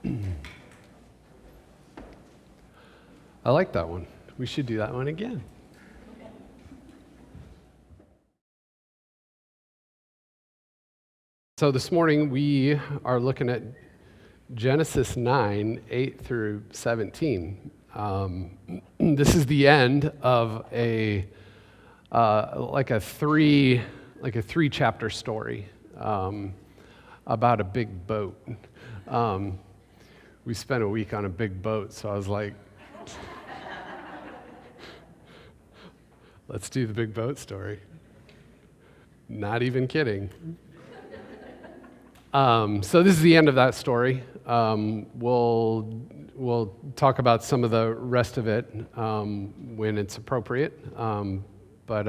I like that one. We should do that one again. So this morning we are looking at Genesis 9, 8 through 17. This is the end of a three chapter story about a big boat. We spent a week on a big boat, so I was like, let's do the big boat story. Not even kidding. So this is the end of that story. We'll talk about some of the rest of it when it's appropriate. But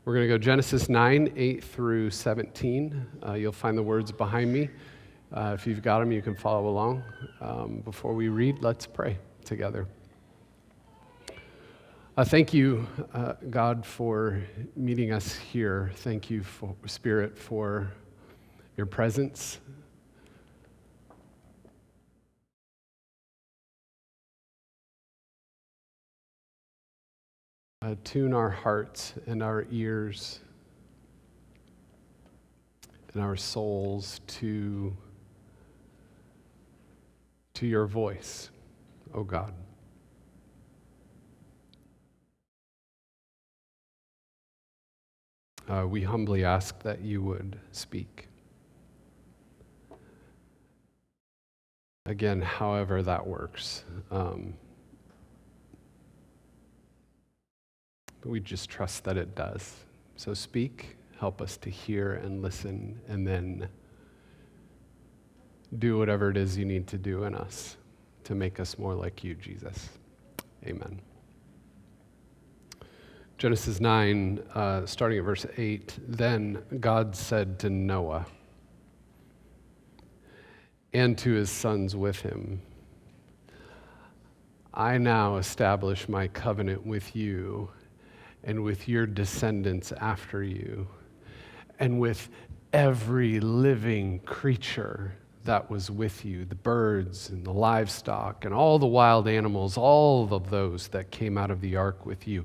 we're going to go Genesis 9, 8 through 17. You'll find the words behind me. If you've got them, you can follow along. Before we read, let's pray together. Thank you, God, for meeting us here. Thank you, Spirit, for your presence. Tune our hearts and our ears and our souls to your voice, oh God. We humbly ask that you would speak. Again, however that works. But we just trust that it does. So speak, help us to hear and listen, and then do whatever it is you need to do in us to make us more like you, Jesus. Amen. Genesis 9, starting at verse 8, Then God said to Noah and to his sons with him, I now establish my covenant with you and with your descendants after you, and with every living creature that was with you, the birds and the livestock and all the wild animals, all of those that came out of the ark with you,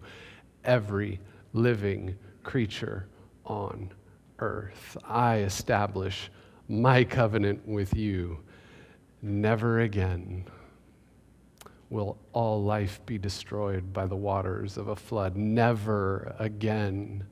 every living creature on earth. I establish my covenant with you. Never again will all life be destroyed by the waters of a flood. Never again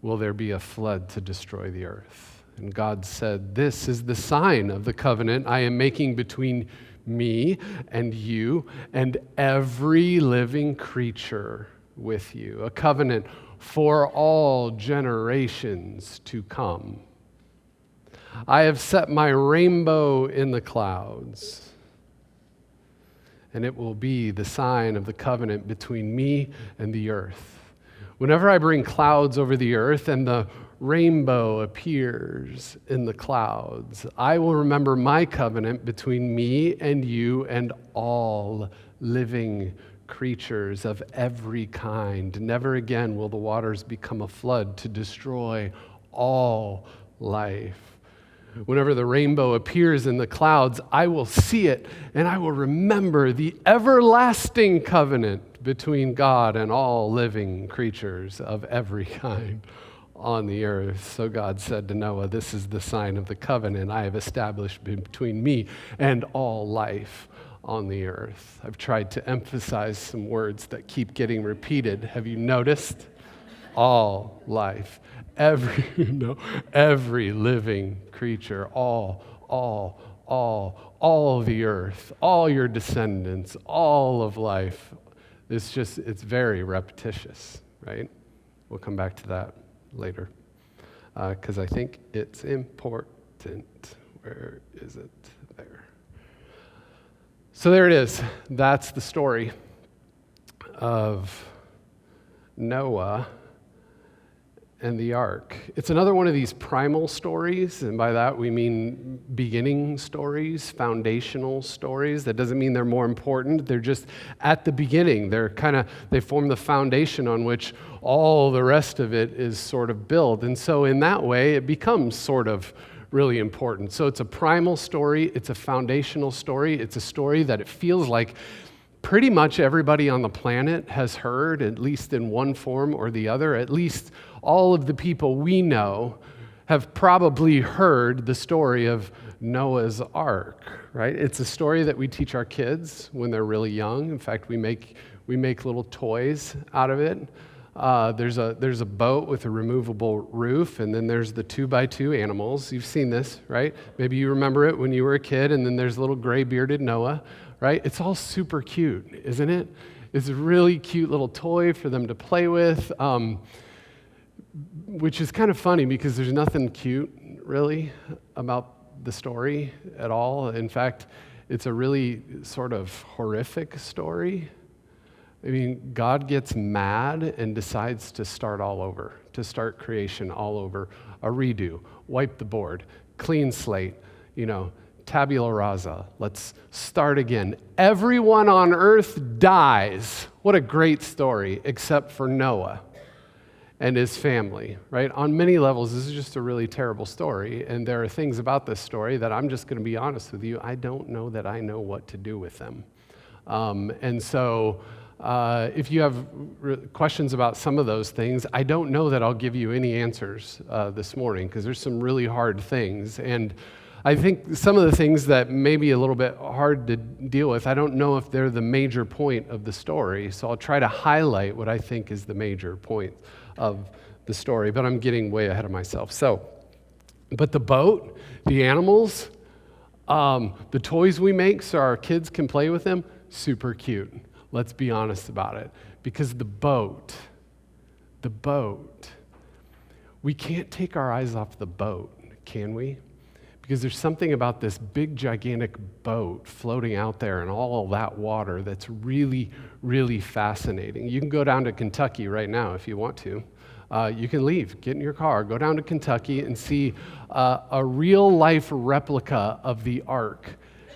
will there be a flood to destroy the earth. And God said, This is the sign of the covenant I am making between me and you and every living creature with you, a covenant for all generations to come. I have set my rainbow in the clouds, and it will be the sign of the covenant between me and the earth. Whenever I bring clouds over the earth and the rainbow appears in the clouds, I will remember my covenant between me and you and all living creatures of every kind. Never again will the waters become a flood to destroy all life. Whenever the rainbow appears in the clouds, I will see it and I will remember the everlasting covenant between God and all living creatures of every kind on the earth. So God said to Noah, This is the sign of the covenant I have established between me and all life on the earth. I've tried to emphasize some words that keep getting repeated. Have you noticed? All life, every living creature, all of the earth, all your descendants, all of life. It's very repetitious, right? We'll come back to that later because I think it's important. Where is it? There. So there it is. That's the story of Noah and the ark. It's another one of these primal stories, and by that we mean beginning stories, foundational stories. That doesn't mean they're more important. They're just at the beginning. They form the foundation on which all the rest of it is sort of built. And so in that way, it becomes sort of really important. So it's a primal story, it's a foundational story, it's a story that it feels like pretty much everybody on the planet has heard, at least in one form or the other. At least all of the people we know have probably heard the story of Noah's Ark, right? It's a story that we teach our kids when they're really young. In fact, we make little toys out of it. There's a boat with a removable roof, and then there's the 2x2 animals. You've seen this, right? Maybe you remember it when you were a kid, and then there's little gray-bearded Noah, right? It's all super cute, isn't it? It's a really cute little toy for them to play with, which is kind of funny because there's nothing cute, really, about the story at all. In fact, it's a really sort of horrific story. I mean, God gets mad and decides to start all over, to start creation all over, a redo, wipe the board, clean slate, tabula rasa. Let's start again. Everyone on earth dies. What a great story, except for Noah and his family, right? On many levels, this is just a really terrible story, and there are things about this story that I'm just going to be honest with you, I don't know that I know what to do with them. And so if you have questions about some of those things, I don't know that I'll give you any answers this morning, because there's some really hard things. And I think some of the things that may be a little bit hard to deal with, I don't know if they're the major point of the story, so I'll try to highlight what I think is the major point of the story, but I'm getting way ahead of myself. But the boat, the animals, the toys we make so our kids can play with them, super cute. Let's be honest about it. Because the boat, we can't take our eyes off the boat, can we? Because there's something about this big, gigantic boat floating out there and all of that water that's really, really fascinating. You can go down to Kentucky right now if you want to. You can leave, get in your car, go down to Kentucky and see a real-life replica of the Ark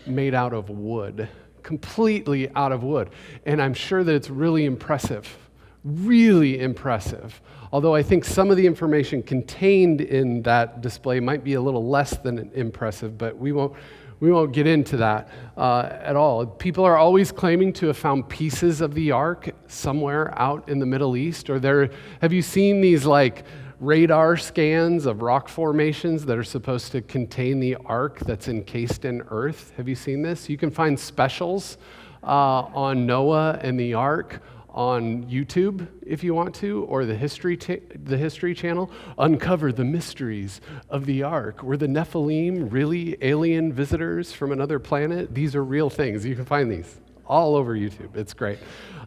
made out of wood, completely out of wood. And I'm sure that it's really impressive. Although I think some of the information contained in that display might be a little less than impressive, but we won't get into that at all. People are always claiming to have found pieces of the Ark somewhere out in the Middle East. Have you seen these radar scans of rock formations that are supposed to contain the Ark that's encased in earth? Have you seen this? You can find specials on Noah and the Ark on YouTube if you want to, or the History Channel. Uncover the mysteries of the Ark. Were the Nephilim really alien visitors from another planet? These are real things. You can find these all over YouTube. It's great.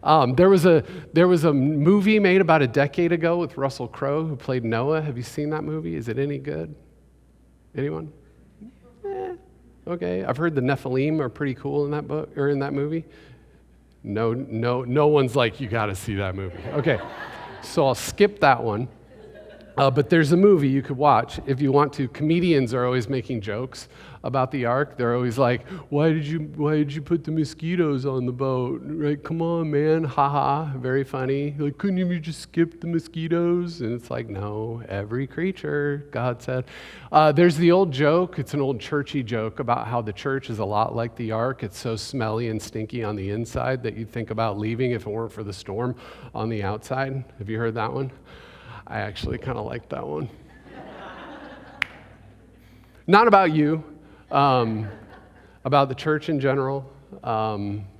There was a movie made about a decade ago with Russell Crowe who played Noah. Have you seen that movie? Is it any good? Anyone? Okay. I've heard the Nephilim are pretty cool in that book or in that movie. No one's like, you got to see that movie. Okay, so I'll skip that one. But there's a movie you could watch if you want to. Comedians are always making jokes about the Ark. They're always like, why did you put the mosquitoes on the boat? Right? Come on, man. Ha. Very funny. Like, couldn't you just skip the mosquitoes? And it's like, no, every creature, God said. There's the old joke. It's an old churchy joke about how the church is a lot like the Ark. It's so smelly and stinky on the inside that you'd think about leaving if it weren't for the storm on the outside. Have you heard that one? I actually kind of like that one. Not about you, about the church in general,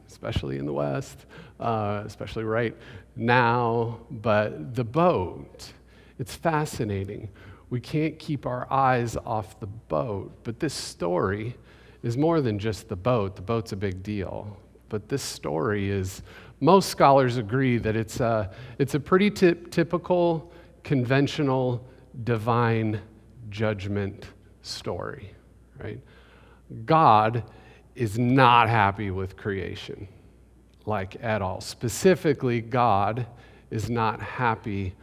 especially in the West, especially right now. But the boat, it's fascinating. We can't keep our eyes off the boat. But this story is more than just the boat. The boat's a big deal. But this story is, most scholars agree that it's a pretty typical, conventional, divine judgment story, right? God is not happy with creation, at all. Specifically, God is not happy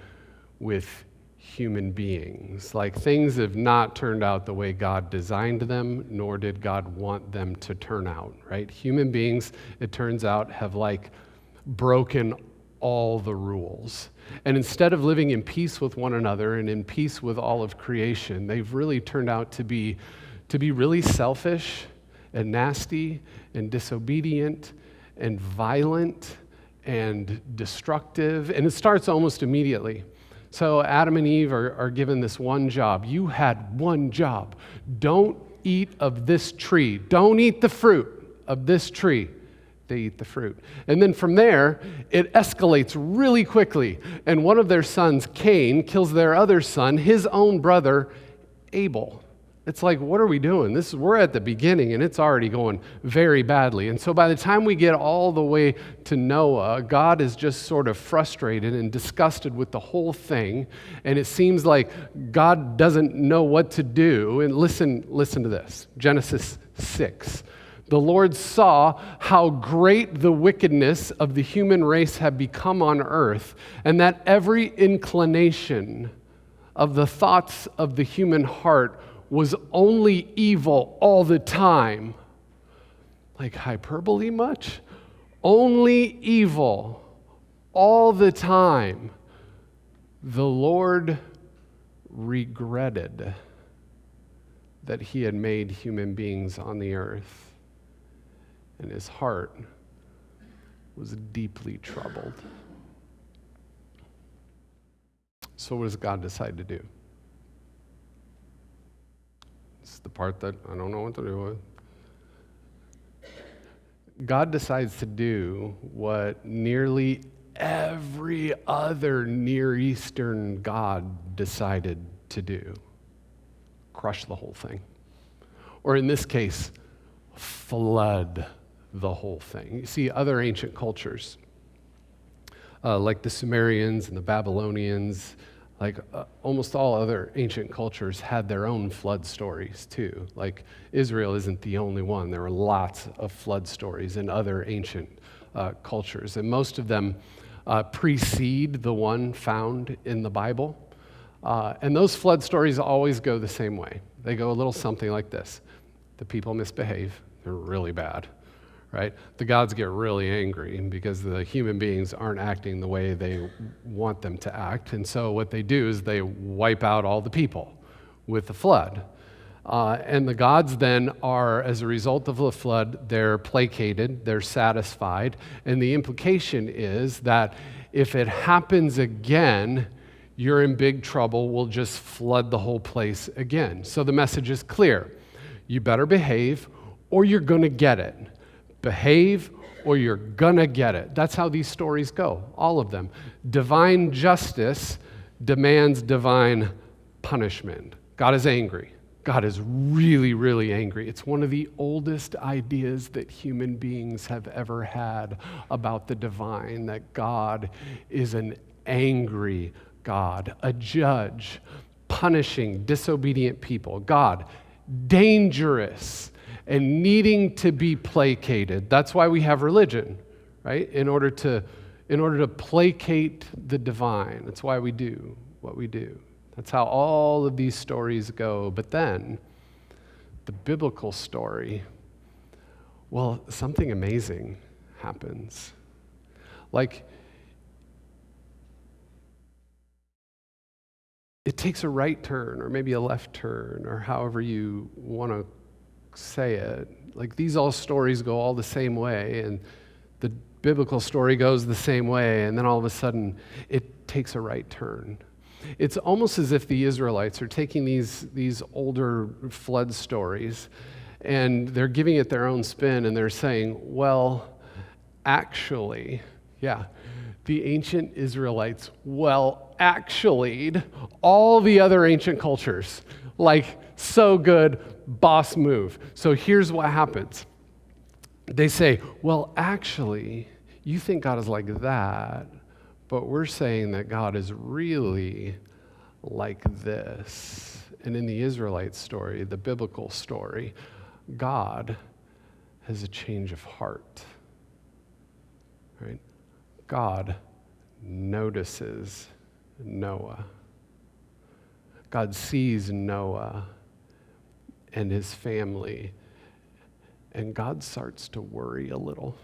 with human beings. Things have not turned out the way God designed them, nor did God want them to turn out, right? Human beings, it turns out, have broken all the rules. And instead of living in peace with one another and in peace with all of creation, they've really turned out to be really selfish and nasty and disobedient and violent and destructive. And it starts almost immediately. So Adam and Eve are given this one job. You had one job. Don't eat of this tree. Don't eat the fruit of this tree. They eat the fruit. And then from there, it escalates really quickly. And one of their sons, Cain, kills their other son, his own brother, Abel. It's like, what are we doing? We're at the beginning, and it's already going very badly. And so by the time we get all the way to Noah, God is just sort of frustrated and disgusted with the whole thing. And it seems like God doesn't know what to do. And listen to this. Genesis 6. The Lord saw how great the wickedness of the human race had become on earth, and that every inclination of the thoughts of the human heart was only evil all the time. Like hyperbole much? Only evil all the time. The Lord regretted that he had made human beings on the earth, and his heart was deeply troubled. So what does God decide to do? It's the part that I don't know what to do with. God decides to do what nearly every other Near Eastern god decided to do. Crush the whole thing. Or in this case, flood the whole thing. You see, other ancient cultures, like the Sumerians and the Babylonians, like almost all other ancient cultures had their own flood stories too. Like Israel isn't the only one. There were lots of flood stories in other ancient cultures, and most of them precede the one found in the Bible. And those flood stories always go the same way. They go a little something like this. The people misbehave. They're really bad, right? The gods get really angry because the human beings aren't acting the way they want them to act. And so what they do is they wipe out all the people with the flood. And the gods then are, as a result of the flood, they're placated, they're satisfied. And the implication is that if it happens again, you're in big trouble. We'll just flood the whole place again. So the message is clear. You better behave or you're going to get it. Behave or you're going to get it. That's how these stories go, all of them. Divine justice demands divine punishment. God is angry. God is really, really angry. It's one of the oldest ideas that human beings have ever had about the divine, that God is an angry God, a judge, punishing disobedient people. God, dangerous and needing to be placated. That's why we have religion, right? In order to placate the divine. That's why we do what we do. That's how all of these stories go. But then, the biblical story, well, something amazing happens. Like, it takes a right turn, or maybe a left turn, or however you want to say it. Like, these all stories go all the same way, and the biblical story goes the same way, and then all of a sudden, it takes a right turn. It's almost as if the Israelites are taking these older flood stories and they're giving it their own spin, and they're saying, well, actually, the ancient Israelites, actually'd all the other ancient cultures. Like, so good, boss move. So here's what happens. They say, well, actually, you think God is like that, but we're saying that God is really like this. And in the Israelite story, the biblical story, God has a change of heart, right? God notices Noah. God sees Noah and his family, and God starts to worry a little.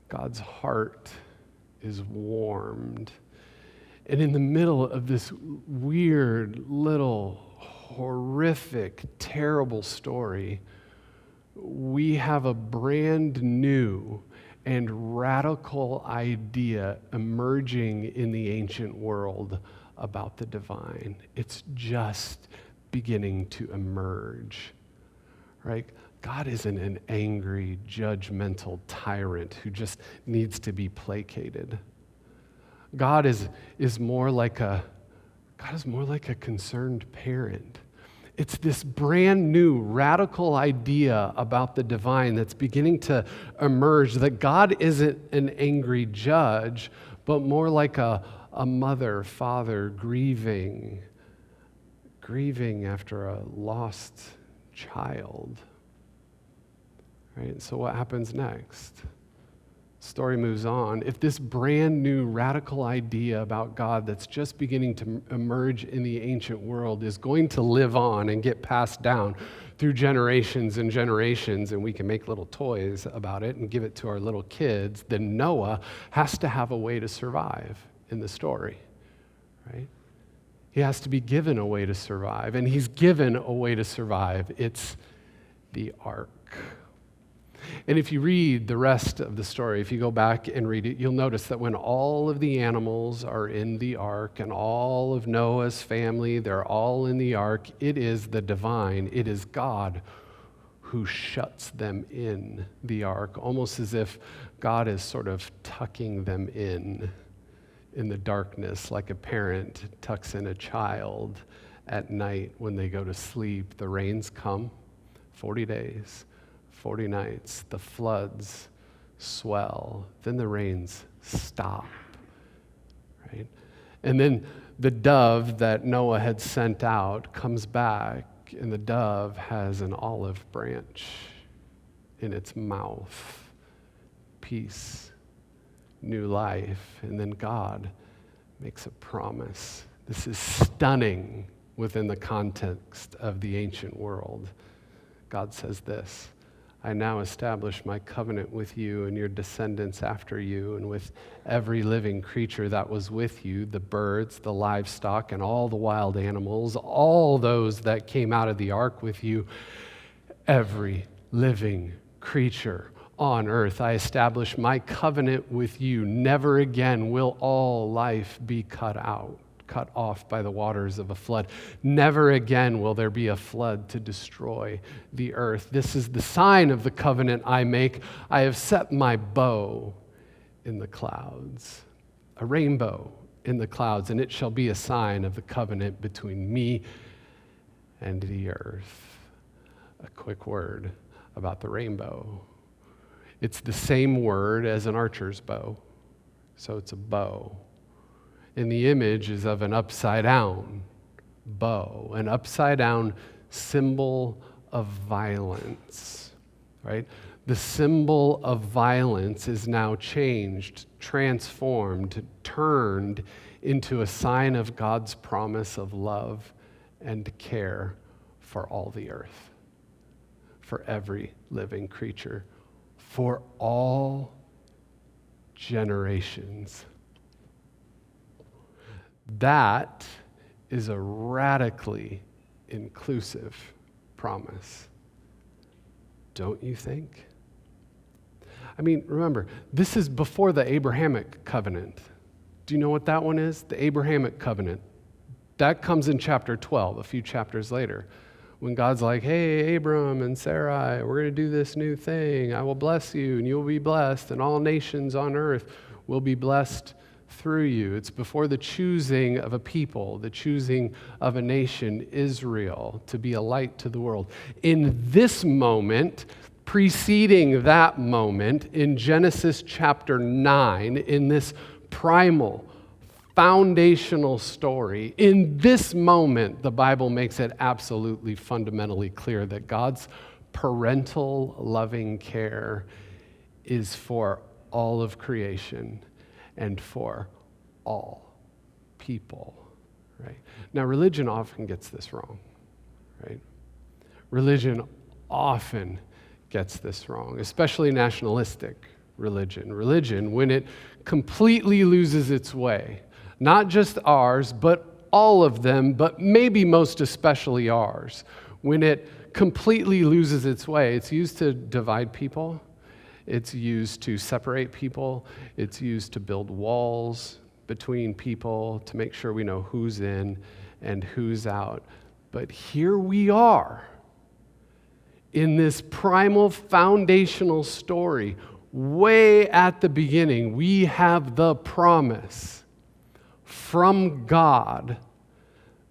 God's heart is warmed. And in the middle of this weird, little, horrific, terrible story, we have a brand new and radical idea emerging in the ancient world about the divine. It's just beginning to emerge, right? God isn't an angry, judgmental tyrant who just needs to be placated. God is more like a concerned parent. It's this brand new, radical idea about the divine that's beginning to emerge, that God isn't an angry judge, but more like a mother, father, grieving after a lost child. Right? So what happens next? Story moves on. If this brand new radical idea about God that's just beginning to emerge in the ancient world is going to live on and get passed down through generations and generations, and we can make little toys about it and give it to our little kids, then Noah has to have a way to survive in the story, right? He has to be given a way to survive, and he's given a way to survive. It's the ark. And if you read the rest of the story, if you go back and read it, you'll notice that when all of the animals are in the ark and all of Noah's family, they're all in the ark, it is the divine, it is God who shuts them in the ark, almost as if God is sort of tucking them in the darkness, like a parent tucks in a child at night when they go to sleep. The rains come, 40 days. 40 nights, the floods swell, then the rains stop, right? And then the dove that Noah had sent out comes back, and the dove has an olive branch in its mouth. Peace, new life, and then God makes a promise. This is stunning within the context of the ancient world. God says this: I now establish my covenant with you and your descendants after you, and with every living creature that was with you, the birds, the livestock, and all the wild animals, all those that came out of the ark with you, every living creature on earth. I establish my covenant with you. Never again will all life be cut off by the waters of a flood. Never again will there be a flood to destroy the earth. This is the sign of the covenant I make. I have set my bow in the clouds, a rainbow in the clouds, and it shall be a sign of the covenant between me and the earth. A quick word about the rainbow. It's the same word as an archer's bow, so it's a bow. And the image is of an upside-down bow, an upside-down symbol of violence, right? The symbol of violence is now changed, transformed, turned into a sign of God's promise of love and care for all the earth, for every living creature, for all generations. That is a radically inclusive promise, don't you think? I mean, remember, this is before the Abrahamic covenant. Do you know what that one is? The Abrahamic covenant. That comes in chapter 12, a few chapters later, when God's like, hey, Abram and Sarai, we're going to do this new thing. I will bless you, and you will be blessed, and all nations on earth will be blessed through you. It's before the choosing of a people, the choosing of a nation, Israel, to be a light to the world. In this moment, preceding that moment, in Genesis chapter 9, in this primal, foundational story, in this moment, the Bible makes it absolutely fundamentally clear that God's parental loving care is for all of creation and for all people, right? Now, religion often gets this wrong, right? Religion often gets this wrong, especially nationalistic religion. Religion, when it completely loses its way, not just ours, but all of them, but maybe most especially ours. When it completely loses its way, it's used to divide people. It's used to separate people. It's used to build walls between people to make sure we know who's in and who's out. But here we are in this primal foundational story. Way at the beginning, we have the promise from God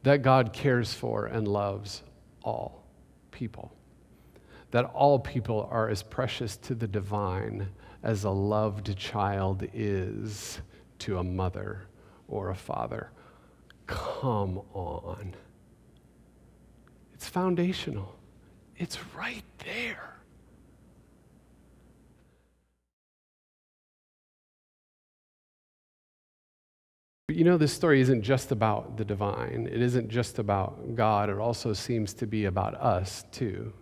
that God cares for and loves all people. That all people are as precious to the divine as a loved child is to a mother or a father. Come on. It's foundational. It's right there. But this story isn't just about the divine. It isn't just about God. It also seems to be about us, too.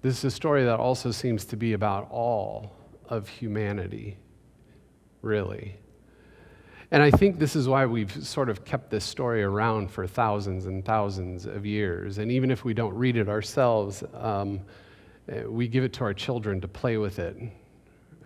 This is a story that also seems to be about all of humanity, really. And I think this is why we've sort of kept this story around for thousands and thousands of years. And even if we don't read it ourselves, we give it to our children to play with it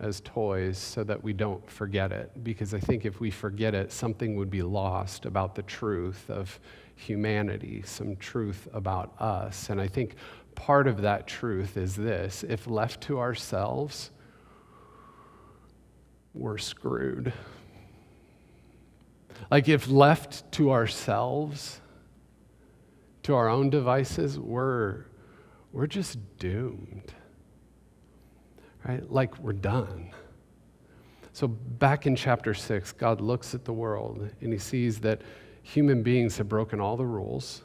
as toys so that we don't forget it. Because I think if we forget it, something would be lost about the truth of humanity, some truth about us. And I think part of that truth is this: if left to ourselves, we're screwed. Like if left to ourselves, to our own devices, we're just doomed. Right? Like we're done. So back in chapter 6, God looks at the world and he sees that human beings have broken all the rules.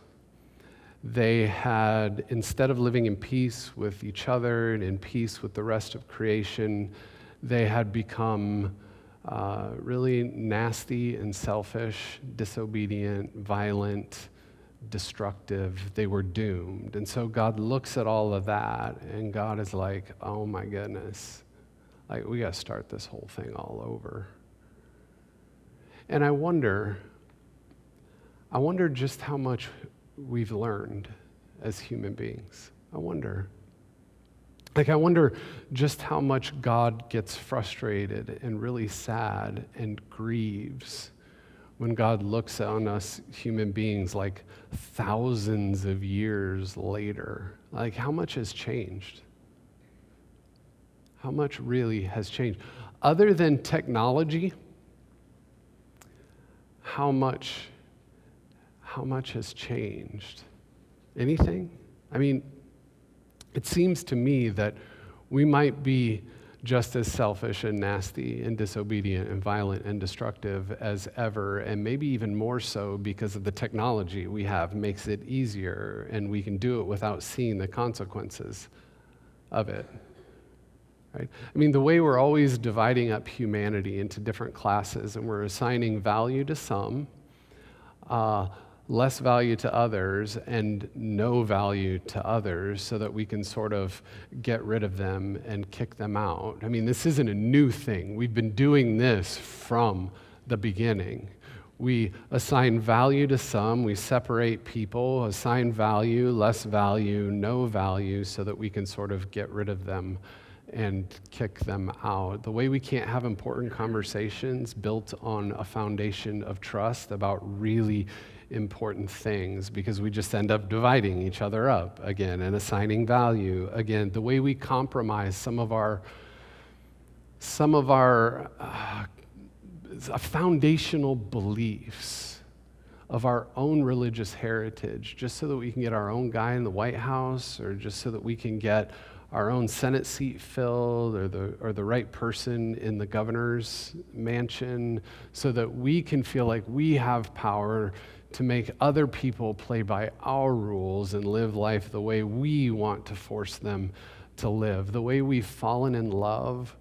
They had, instead of living in peace with each other and in peace with the rest of creation, they had become really nasty and selfish, disobedient, violent, destructive. They were doomed. And so God looks at all of that, and God is like, oh my goodness, like we got to start this whole thing all over. And I wonder just how much we've learned as human beings. I wonder just how much God gets frustrated and really sad and grieves when God looks on us human beings like thousands of years later. Like how much has changed? How much really has changed? Other than technology, how much has changed? Anything? I mean, it seems to me that we might be just as selfish and nasty and disobedient and violent and destructive as ever, and maybe even more so because of the technology we have makes it easier, and we can do it without seeing the consequences of it. Right? I mean, the way we're always dividing up humanity into different classes, and we're assigning value to some, less value to others, and no value to others so that we can sort of get rid of them and kick them out. I mean, this isn't a new thing. We've been doing this from the beginning. We assign value to some, we separate people, assign value, less value, no value, so that we can sort of get rid of them and kick them out. The way we can't have important conversations built on a foundation of trust about really important things, because we just end up dividing each other up again and assigning value again. The way we compromise some of our foundational beliefs of our own religious heritage, just so that we can get our own guy in the White House, or just so that we can get our own Senate seat filled, or the right person in the governor's mansion, so that we can feel like we have power to make other people play by our rules and live life the way we want to force them to live. The way we've fallen in love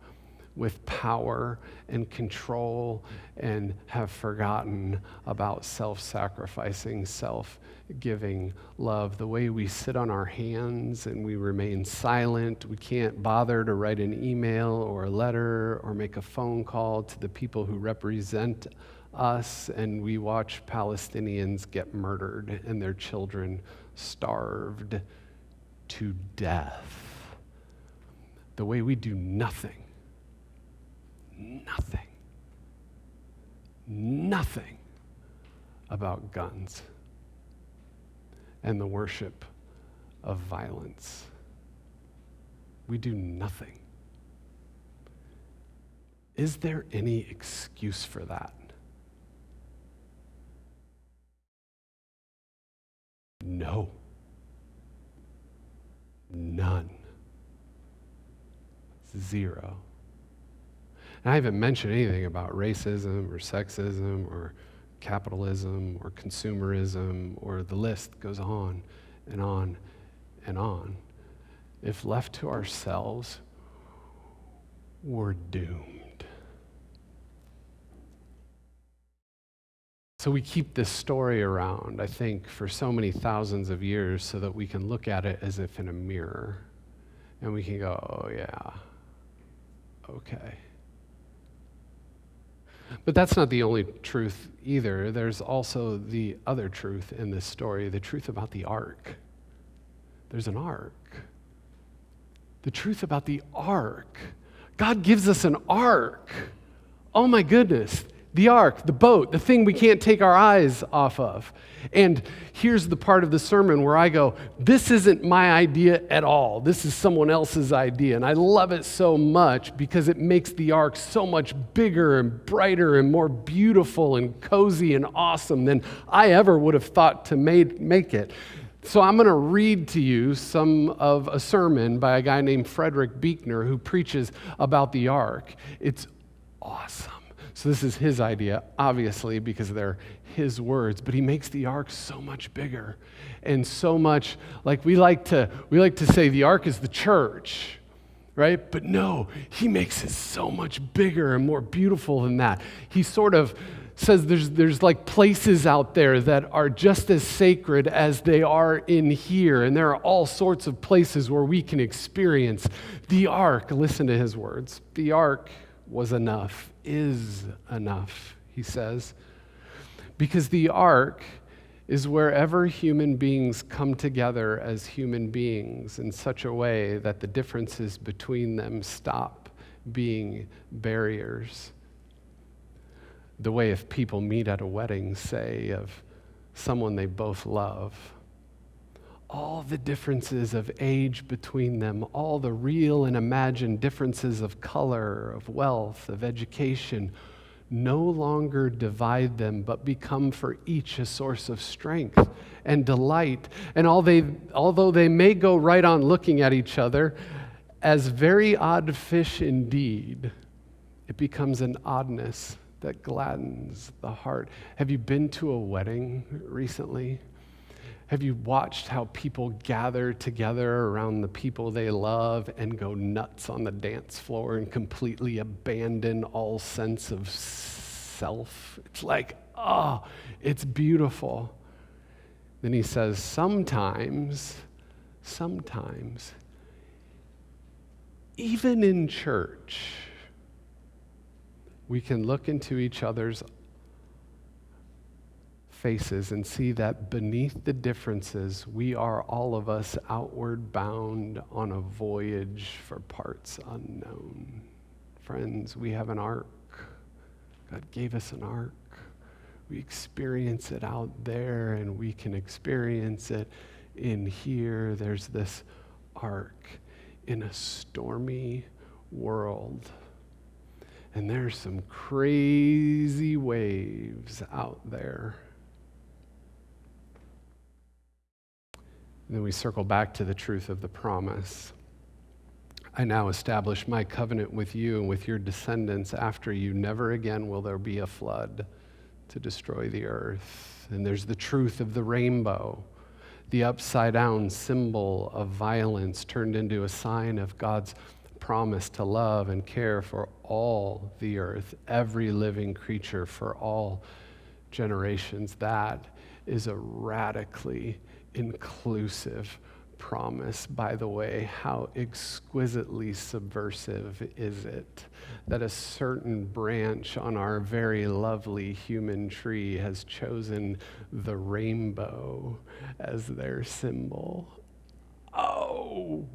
with power and control and have forgotten about self-sacrificing, self-giving love. The way we sit on our hands and we remain silent. We can't bother to write an email or a letter or make a phone call to the people who represent us, and we watch Palestinians get murdered and their children starved to death. The way we do nothing about guns and the worship of violence. We do nothing. Is there any excuse for that? No. None. Zero. And I haven't mentioned anything about racism or sexism or capitalism or consumerism, or the list goes on and on and on. If left to ourselves, we're doomed. So we keep this story around, I think, for so many thousands of years so that we can look at it as if in a mirror and we can go, oh yeah, okay. But that's not the only truth either. There's also the other truth in this story, the truth about the ark. There's an ark. The truth about the ark. God gives us an ark. Oh my goodness. The ark, the boat, the thing we can't take our eyes off of. And here's the part of the sermon where I go, this isn't my idea at all. This is someone else's idea. And I love it so much because it makes the ark so much bigger and brighter and more beautiful and cozy and awesome than I ever would have thought to make it. So I'm going to read to you some of a sermon by a guy named Frederick Buechner who preaches about the ark. It's awesome. So this is his idea, obviously, because they're his words, but he makes the ark so much bigger and so much, like we like to say the ark is the church, right? But no, he makes it so much bigger and more beautiful than that. He sort of says there's like places out there that are just as sacred as they are in here, and there are all sorts of places where we can experience the ark. Listen to his words. The ark was enough, is enough, he says, because the ark is wherever human beings come together as human beings in such a way that the differences between them stop being barriers. The way if people meet at a wedding, say, of someone they both love, all the differences of age between them, all the real and imagined differences of color, of wealth, of education, no longer divide them, but become for each a source of strength and delight. And although they may go right on looking at each other as very odd fish indeed, it becomes an oddness that gladdens the heart. Have you been to a wedding recently? Have you watched how people gather together around the people they love and go nuts on the dance floor and completely abandon all sense of self? It's like, oh, it's beautiful. Then he says, sometimes, even in church, we can look into each other's faces and see that beneath the differences, we are all of us outward bound on a voyage for parts unknown. Friends, we have an ark. God gave us an ark. We experience it out there and we can experience it in here. There's this ark in a stormy world. And there's some crazy waves out there. And then we circle back to the truth of the promise. I now establish my covenant with you and with your descendants after you. Never again will there be a flood to destroy the earth. And there's the truth of the rainbow, the upside down symbol of violence turned into a sign of God's promise to love and care for all the earth, every living creature for all generations. That is a radically inclusive promise. By the way, how exquisitely subversive is it that a certain branch on our very lovely human tree has chosen the rainbow as their symbol? Oh!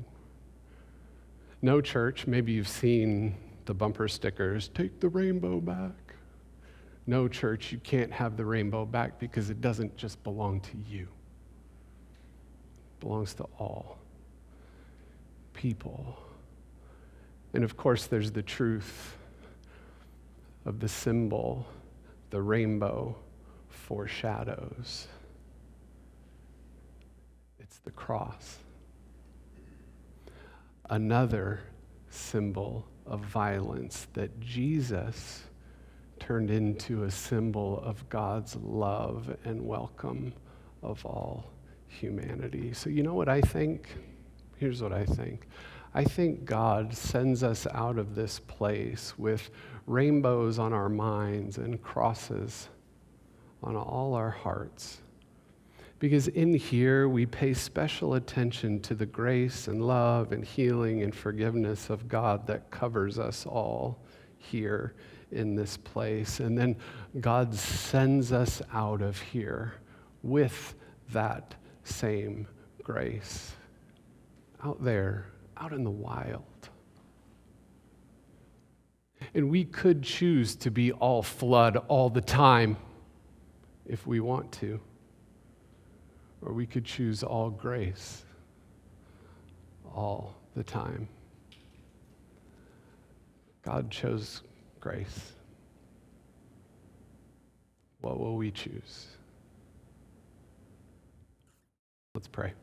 No, church, maybe you've seen the bumper stickers, "Take the rainbow back." No, church, you can't have the rainbow back because it doesn't just belong to you. It belongs to all people. And of course, there's the truth of the symbol the rainbow foreshadows. It's the cross. Another symbol of violence that Jesus turned into a symbol of God's love and welcome of all humanity. So you know what I think? Here's what I think. I think God sends us out of this place with rainbows on our minds and crosses on all our hearts. Because in here, we pay special attention to the grace and love and healing and forgiveness of God that covers us all here in this place. And then God sends us out of here with that same grace. Out there, out in the wild. And we could choose to be all flood all the time if we want to. Or we could choose all grace all the time. God chose grace. What will we choose? Let's pray.